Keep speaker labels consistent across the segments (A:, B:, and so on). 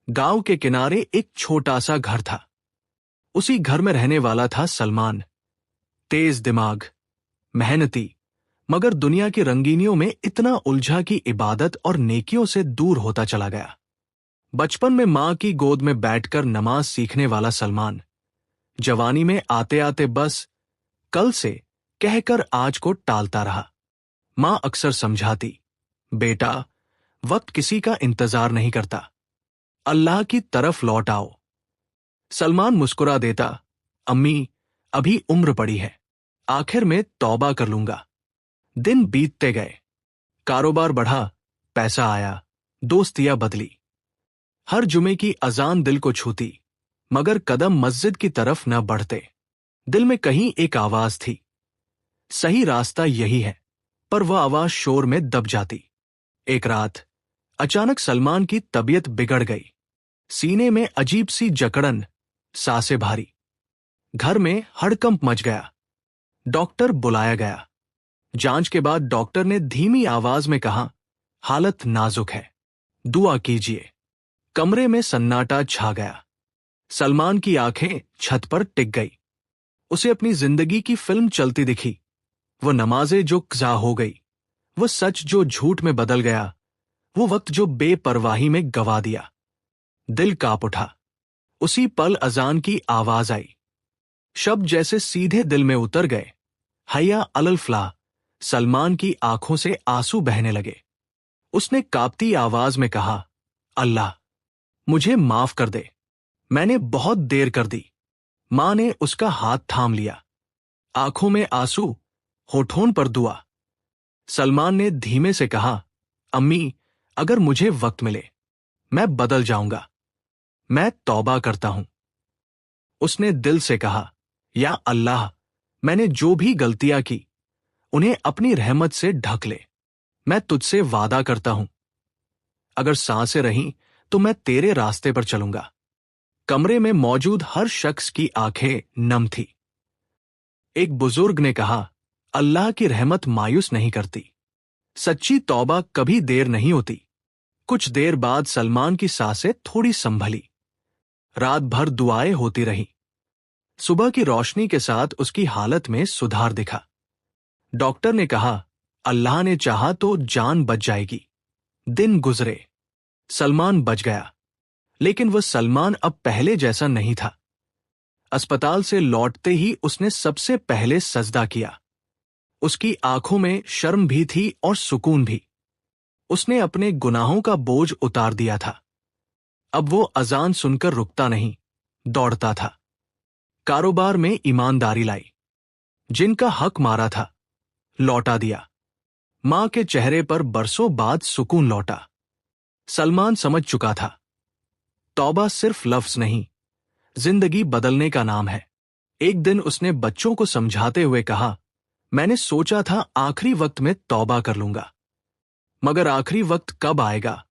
A: गांव के किनारे एक छोटा सा घर था। उसी घर में रहने वाला था सलमान। तेज दिमाग, मेहनती, मगर दुनिया की रंगीनियों में इतना उलझा कि इबादत और नेकियों से दूर होता चला गया। बचपन में मां की गोद में बैठकर नमाज सीखने वाला सलमान जवानी में आते आते बस कल से कहकर आज को टालता रहा। मां अक्सर समझाती, बेटा, वक्त किसी का इंतजार नहीं करता, अल्लाह की तरफ लौट आओ। सलमान मुस्कुरा देता, अम्मी, अभी उम्र पड़ी है, आखिर में तौबा कर लूंगा। दिन बीतते गए, कारोबार बढ़ा, पैसा आया, दोस्तियां बदली। हर जुमे की अजान दिल को छूती, मगर कदम मस्जिद की तरफ न बढ़ते। दिल में कहीं एक आवाज थी, सही रास्ता यही है, पर वह आवाज शोर में दब जाती। एक रात अचानक सलमान की तबीयत बिगड़ गई। सीने में अजीब सी जकड़न, सांसें भारी। घर में हड़कंप मच गया। डॉक्टर बुलाया गया। जांच के बाद डॉक्टर ने धीमी आवाज में कहा, हालत नाजुक है, दुआ कीजिए। कमरे में सन्नाटा छा गया। सलमान की आंखें छत पर टिक गई। उसे अपनी जिंदगी की फिल्म चलती दिखी। वो नमाजें जो क़ज़ा हो गई, वो सच जो झूठ में बदल गया, वो वक्त जो बेपरवाही में गवा दिया। दिल कांप उठा। उसी पल अजान की आवाज आई। शब्द जैसे सीधे दिल में उतर गए। हया अलल फलाह। सलमान की आंखों से आंसू बहने लगे। उसने कांपती आवाज में कहा, अल्लाह, मुझे माफ कर दे, मैंने बहुत देर कर दी। मां ने उसका हाथ थाम लिया। आंखों में आंसू, होठों पर दुआ। सलमान ने धीमे से कहा, अम्मी, अगर मुझे वक्त मिले, मैं बदल जाऊंगा, मैं तौबा करता हूं। उसने दिल से कहा, या अल्लाह, मैंने जो भी गलतियां की, उन्हें अपनी रहमत से ढक ले। मैं तुझसे वादा करता हूं, अगर सांसें रहीं तो मैं तेरे रास्ते पर चलूंगा। कमरे में मौजूद हर शख्स की आंखें नम थी। एक बुजुर्ग ने कहा, अल्लाह की रहमत मायूस नहीं करती, सच्ची तौबा कभी देर नहीं होती। कुछ देर बाद सलमान की सांसें थोड़ी संभली। रात भर दुआएं होती रही। सुबह की रोशनी के साथ उसकी हालत में सुधार दिखा। डॉक्टर ने कहा, अल्लाह ने चाहा तो जान बच जाएगी। दिन गुजरे, सलमान बच गया, लेकिन वह सलमान अब पहले जैसा नहीं था। अस्पताल से लौटते ही उसने सबसे पहले सजदा किया। उसकी आंखों में शर्म भी थी और सुकून भी। उसने अपने गुनाहों का बोझ उतार दिया था। अब वो अजान सुनकर रुकता नहीं, दौड़ता था। कारोबार में ईमानदारी लाई। जिनका हक मारा था, लौटा दिया। मां के चेहरे पर बरसों बाद सुकून लौटा। सलमान समझ चुका था, तौबा सिर्फ लफ्ज नहीं, जिंदगी बदलने का नाम है। एक दिन उसने बच्चों को समझाते हुए कहा, मैंने सोचा था आखिरी वक्त में तौबा कर लूंगा, मगर आखिरी वक्त कब आएगा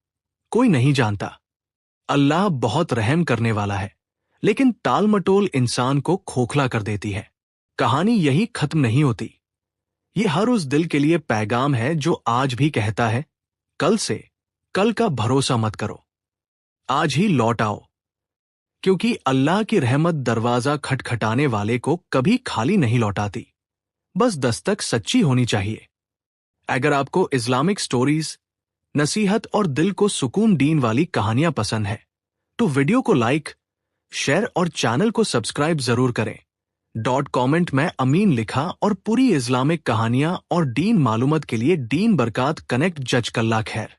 A: कोई नहीं जानता। अल्लाह बहुत रहम करने वाला है, लेकिन टालमटोल इंसान को खोखला कर देती है। कहानी यही खत्म नहीं होती। ये हर उस दिल के लिए पैगाम है जो आज भी कहता है, कल का भरोसा मत करो, आज ही लौट आओ, क्योंकि अल्लाह की रहमत दरवाजा खटखटाने वाले को कभी खाली नहीं लौटाती, बस दस्तक सच्ची होनी चाहिए। अगर आपको इस्लामिक स्टोरीज, नसीहत और दिल को सुकून देने वाली कहानियां पसंद है तो वीडियो को लाइक, शेयर और चैनल को सब्सक्राइब जरूर करें। कमेंट में अमीन लिखा और पूरी इस्लामिक कहानियां और दीन मालूमत के लिए दीन बरकात कनेक्ट जज कल्ला खैर।